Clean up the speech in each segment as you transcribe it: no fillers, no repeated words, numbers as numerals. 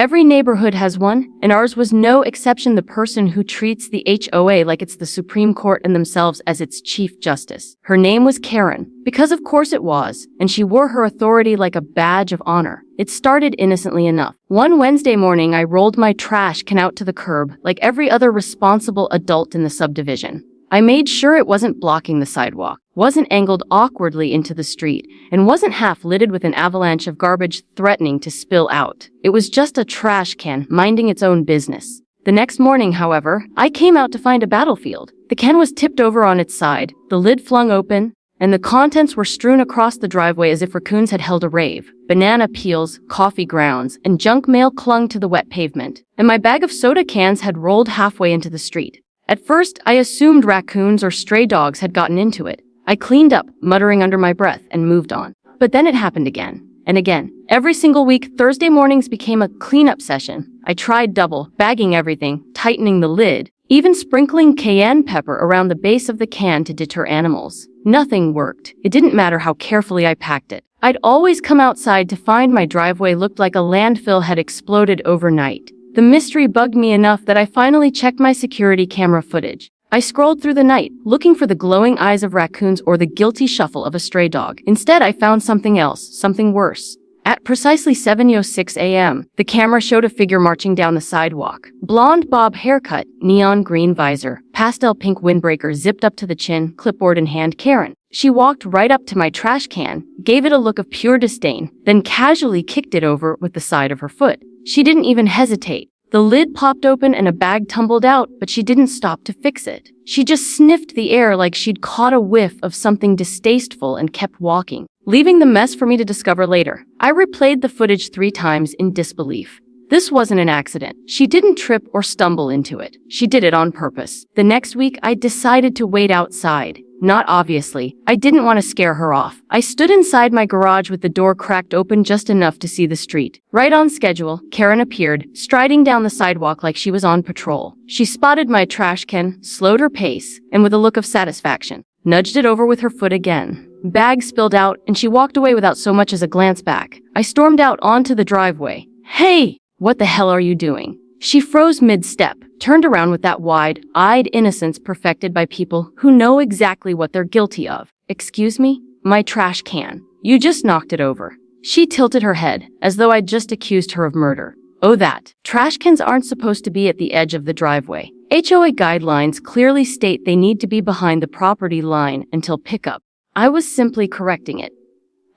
Every neighborhood has one, and ours was no exception. The person who treats the HOA like it's the Supreme Court and themselves as its Chief Justice. Her name was Karen, because of course it was, and she wore her authority like a badge of honor. It started innocently enough. One Wednesday morning, I rolled my trash can out to the curb like every other responsible adult in the subdivision. I made sure it wasn't blocking the sidewalk, wasn't angled awkwardly into the street, and wasn't half littered with an avalanche of garbage threatening to spill out. It was just a trash can minding its own business. The next morning, however, I came out to find a battlefield. The can was tipped over on its side, the lid flung open, and the contents were strewn across the driveway as if raccoons had held a rave. Banana peels, coffee grounds, and junk mail clung to the wet pavement, and my bag of soda cans had rolled halfway into the street. At first, I assumed raccoons or stray dogs had gotten into it. I cleaned up, muttering under my breath, and moved on. But then it happened again, and again. Every single week, Thursday mornings became a cleanup session. I tried double, bagging everything, tightening the lid, even sprinkling cayenne pepper around the base of the can to deter animals. Nothing worked. It didn't matter how carefully I packed it. I'd always come outside to find my driveway looked like a landfill had exploded overnight. The mystery bugged me enough that I finally checked my security camera footage. I scrolled through the night, looking for the glowing eyes of raccoons or the guilty shuffle of a stray dog. Instead, I found something else, something worse. At precisely 7:06 a.m., the camera showed a figure marching down the sidewalk. Blonde bob haircut, neon green visor, pastel pink windbreaker zipped up to the chin, clipboard in hand. Karen. She walked right up to my trash can, gave it a look of pure disdain, then casually kicked it over with the side of her foot. She didn't even hesitate. The lid popped open and a bag tumbled out, but she didn't stop to fix it. She just sniffed the air like she'd caught a whiff of something distasteful and kept walking, leaving the mess for me to discover later. I replayed the footage 3 times in disbelief. This wasn't an accident. She didn't trip or stumble into it. She did it on purpose. The next week, I decided to wait outside. Not obviously. I didn't want to scare her off. I stood inside my garage with the door cracked open just enough to see the street. Right on schedule, Karen appeared, striding down the sidewalk like she was on patrol. She spotted my trash can, slowed her pace, and with a look of satisfaction, nudged it over with her foot again. Bag spilled out, and she walked away without so much as a glance back. I stormed out onto the driveway. Hey! What the hell are you doing? She froze mid-step, turned around with that wide-eyed innocence perfected by people who know exactly what they're guilty of. Excuse me? My trash can. You just knocked it over. She tilted her head, as though I'd just accused her of murder. Oh, that. Trash cans aren't supposed to be at the edge of the driveway. HOA guidelines clearly state they need to be behind the property line until pickup. I was simply correcting it.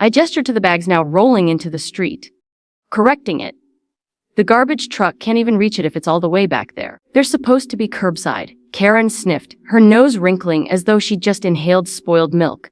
I gestured to the bags now rolling into the street. Correcting it. The garbage truck can't even reach it if it's all the way back there. They're supposed to be curbside. Karen sniffed, her nose wrinkling as though she'd just inhaled spoiled milk.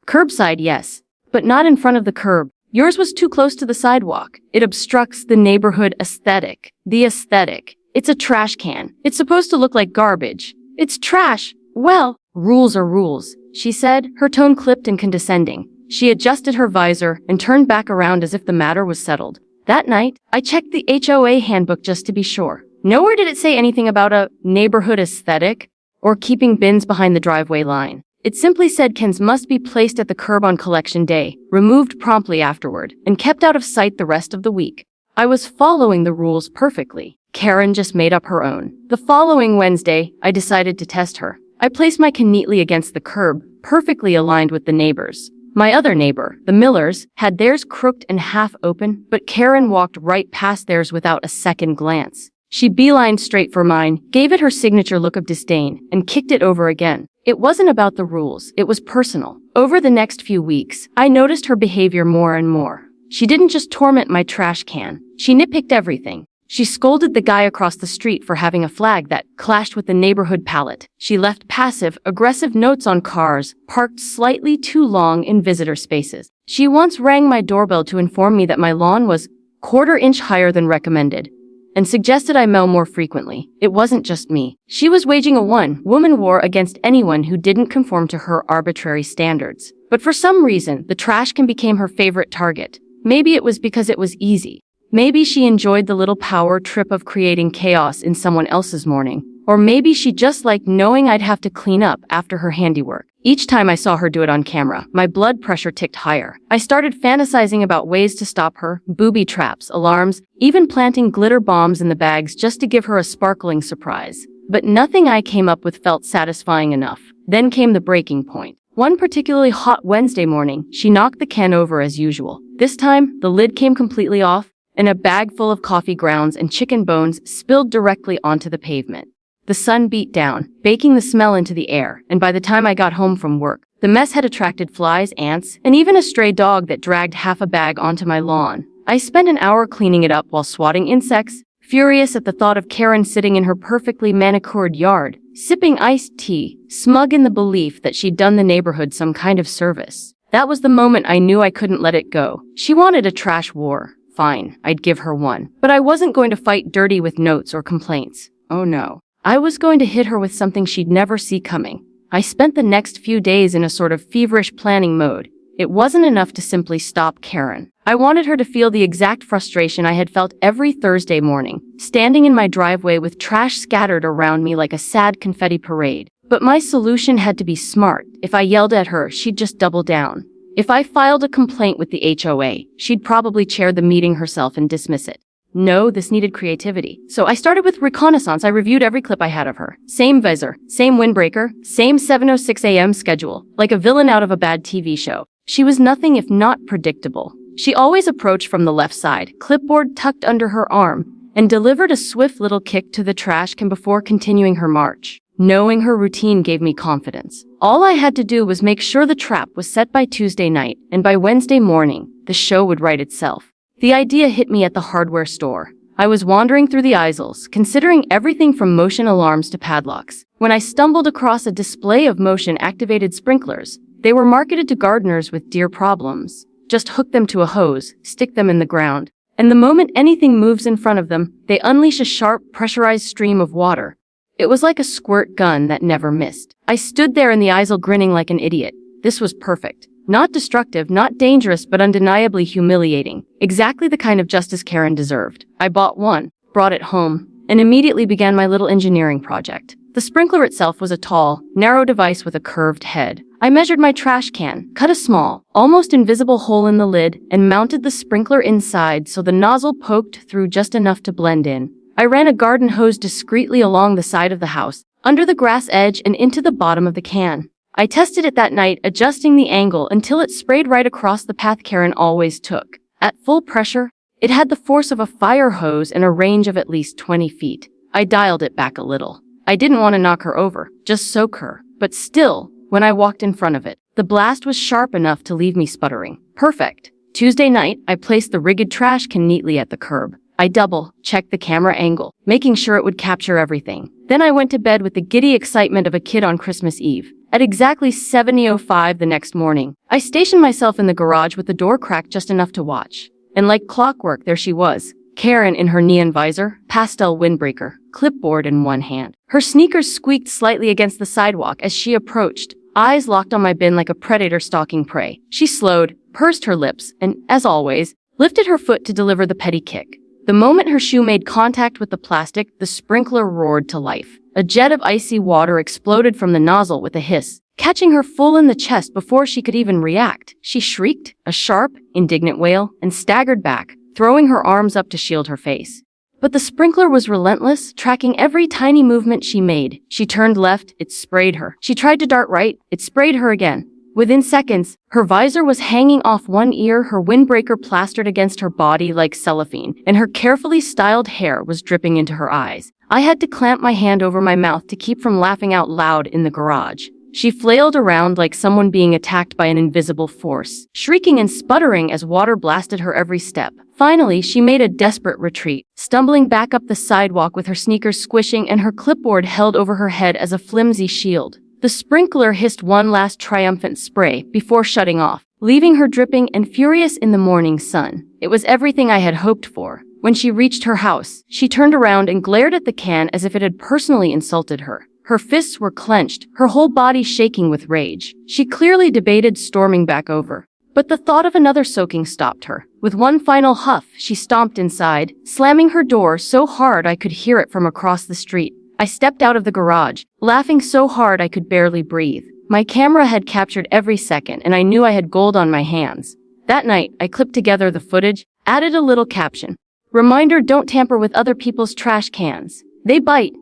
Curbside, yes, but not in front of the curb. Yours was too close to the sidewalk. It obstructs the neighborhood aesthetic. The aesthetic. It's a trash can. It's supposed to look like garbage. It's trash. Well, rules are rules, she said, her tone clipped and condescending. She adjusted her visor and turned back around as if the matter was settled. That night, I checked the HOA handbook just to be sure. Nowhere did it say anything about a neighborhood aesthetic or keeping bins behind the driveway line. It simply said cans must be placed at the curb on collection day, removed promptly afterward, and kept out of sight the rest of the week. I was following the rules perfectly. Karen just made up her own. The following Wednesday, I decided to test her. I placed my can neatly against the curb, perfectly aligned with the neighbors. My other neighbor, the Millers, had theirs crooked and half open, but Karen walked right past theirs without a second glance. She beelined straight for mine, gave it her signature look of disdain, and kicked it over again. It wasn't about the rules, it was personal. Over the next few weeks, I noticed her behavior more and more. She didn't just torment my trash can, she nitpicked everything. She scolded the guy across the street for having a flag that clashed with the neighborhood palette. She left passive, aggressive notes on cars parked slightly too long in visitor spaces. She once rang my doorbell to inform me that my lawn was quarter-inch higher than recommended, and suggested I mow more frequently. It wasn't just me. She was waging a one-woman war against anyone who didn't conform to her arbitrary standards. But for some reason, the trash can became her favorite target. Maybe it was because it was easy. Maybe she enjoyed the little power trip of creating chaos in someone else's morning. Or maybe she just liked knowing I'd have to clean up after her handiwork. Each time I saw her do it on camera, my blood pressure ticked higher. I started fantasizing about ways to stop her, booby traps, alarms, even planting glitter bombs in the bags just to give her a sparkling surprise. But nothing I came up with felt satisfying enough. Then came the breaking point. One particularly hot Wednesday morning, she knocked the can over as usual. This time, the lid came completely off, and a bag full of coffee grounds and chicken bones spilled directly onto the pavement. The sun beat down, baking the smell into the air, and by the time I got home from work, the mess had attracted flies, ants, and even a stray dog that dragged half a bag onto my lawn. I spent an hour cleaning it up while swatting insects, furious at the thought of Karen sitting in her perfectly manicured yard, sipping iced tea, smug in the belief that she'd done the neighborhood some kind of service. That was the moment I knew I couldn't let it go. She wanted a trash war. Fine, I'd give her one. But I wasn't going to fight dirty with notes or complaints. Oh no. I was going to hit her with something she'd never see coming. I spent the next few days in a sort of feverish planning mode. It wasn't enough to simply stop Karen. I wanted her to feel the exact frustration I had felt every Thursday morning, standing in my driveway with trash scattered around me like a sad confetti parade. But my solution had to be smart. If I yelled at her, she'd just double down. If I filed a complaint with the HOA, she'd probably chair the meeting herself and dismiss it. No, this needed creativity. So I started with reconnaissance. I reviewed every clip I had of her. Same visor, same windbreaker, same 7:06 a.m. schedule, like a villain out of a bad TV show. She was nothing if not predictable. She always approached from the left side, clipboard tucked under her arm, and delivered a swift little kick to the trash can before continuing her march. Knowing her routine gave me confidence. All I had to do was make sure the trap was set by Tuesday night, and by Wednesday morning, the show would write itself. The idea hit me at the hardware store. I was wandering through the aisles, considering everything from motion alarms to padlocks, when I stumbled across a display of motion-activated sprinklers. They were marketed to gardeners with deer problems. Just hook them to a hose, stick them in the ground, and the moment anything moves in front of them, they unleash a sharp, pressurized stream of water. It was like a squirt gun that never missed. I stood there in the aisle grinning like an idiot. This was perfect. Not destructive, not dangerous, but undeniably humiliating. Exactly the kind of justice Karen deserved. I bought one, brought it home, and immediately began my little engineering project. The sprinkler itself was a tall, narrow device with a curved head. I measured my trash can, cut a small, almost invisible hole in the lid, and mounted the sprinkler inside so the nozzle poked through just enough to blend in. I ran a garden hose discreetly along the side of the house, under the grass edge and into the bottom of the can. I tested it that night, adjusting the angle until it sprayed right across the path Karen always took. At full pressure, it had the force of a fire hose and a range of at least 20 feet. I dialed it back a little. I didn't want to knock her over, just soak her. But still, when I walked in front of it, the blast was sharp enough to leave me sputtering. Perfect. Tuesday night, I placed the rigged trash can neatly at the curb. I double-checked the camera angle, making sure it would capture everything. Then I went to bed with the giddy excitement of a kid on Christmas Eve. At exactly 7:05 the next morning, I stationed myself in the garage with the door cracked just enough to watch. And like clockwork, there she was, Karen in her neon visor, pastel windbreaker, clipboard in one hand. Her sneakers squeaked slightly against the sidewalk as she approached, eyes locked on my bin like a predator stalking prey. She slowed, pursed her lips, and, as always, lifted her foot to deliver the petty kick. The moment her shoe made contact with the plastic, the sprinkler roared to life. A jet of icy water exploded from the nozzle with a hiss, catching her full in the chest before she could even react. She shrieked, a sharp, indignant wail, and staggered back, throwing her arms up to shield her face. But the sprinkler was relentless, tracking every tiny movement she made. She turned left, it sprayed her. She tried to dart right, it sprayed her again. Within seconds, her visor was hanging off one ear, her windbreaker plastered against her body like cellophane, and her carefully styled hair was dripping into her eyes. I had to clamp my hand over my mouth to keep from laughing out loud in the garage. She flailed around like someone being attacked by an invisible force, shrieking and sputtering as water blasted her every step. Finally, she made a desperate retreat, stumbling back up the sidewalk with her sneakers squishing and her clipboard held over her head as a flimsy shield. The sprinkler hissed one last triumphant spray before shutting off, leaving her dripping and furious in the morning sun. It was everything I had hoped for. When she reached her house, she turned around and glared at the can as if it had personally insulted her. Her fists were clenched, her whole body shaking with rage. She clearly debated storming back over. But the thought of another soaking stopped her. With one final huff, she stomped inside, slamming her door so hard I could hear it from across the street. I stepped out of the garage, laughing so hard I could barely breathe. My camera had captured every second, and I knew I had gold on my hands. That night, I clipped together the footage, added a little caption. Reminder, don't tamper with other people's trash cans. They bite.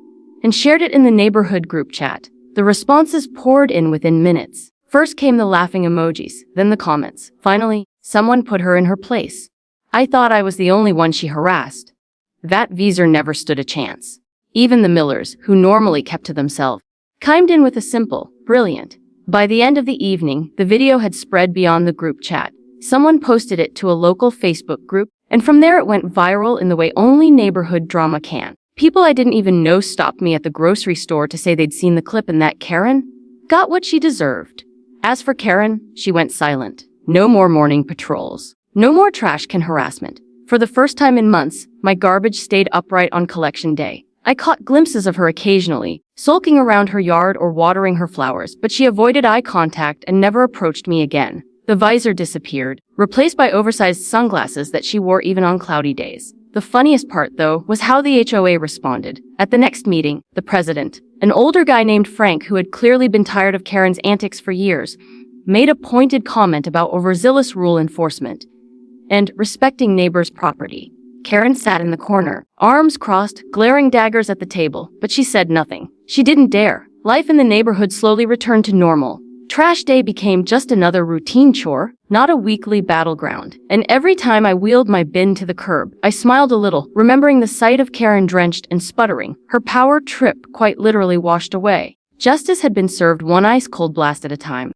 And shared it in the neighborhood group chat. The responses poured in within minutes. First came the laughing emojis, then the comments. Finally, someone put her in her place. I thought I was the only one she harassed. That Veezer never stood a chance. Even the Millers, who normally kept to themselves, chimed in with a simple, brilliant. By the end of the evening, the video had spread beyond the group chat. Someone posted it to a local Facebook group, and from there it went viral in the way only neighborhood drama can. People I didn't even know stopped me at the grocery store to say they'd seen the clip and that Karen got what she deserved. As for Karen, she went silent. No more morning patrols. No more trash can harassment. For the first time in months, my garbage stayed upright on collection day. I caught glimpses of her occasionally, sulking around her yard or watering her flowers, but she avoided eye contact and never approached me again. The visor disappeared, replaced by oversized sunglasses that she wore even on cloudy days. The funniest part, though, was how the HOA responded. At the next meeting, the president, an older guy named Frank who had clearly been tired of Karen's antics for years, made a pointed comment about overzealous rule enforcement and respecting neighbors' property. Karen sat in the corner, arms crossed, glaring daggers at the table, but she said nothing. She didn't dare. Life in the neighborhood slowly returned to normal. Trash day became just another routine chore, not a weekly battleground. And every time I wheeled my bin to the curb, I smiled a little, remembering the sight of Karen drenched and sputtering, her power trip quite literally washed away. Justice had been served one ice-cold blast at a time.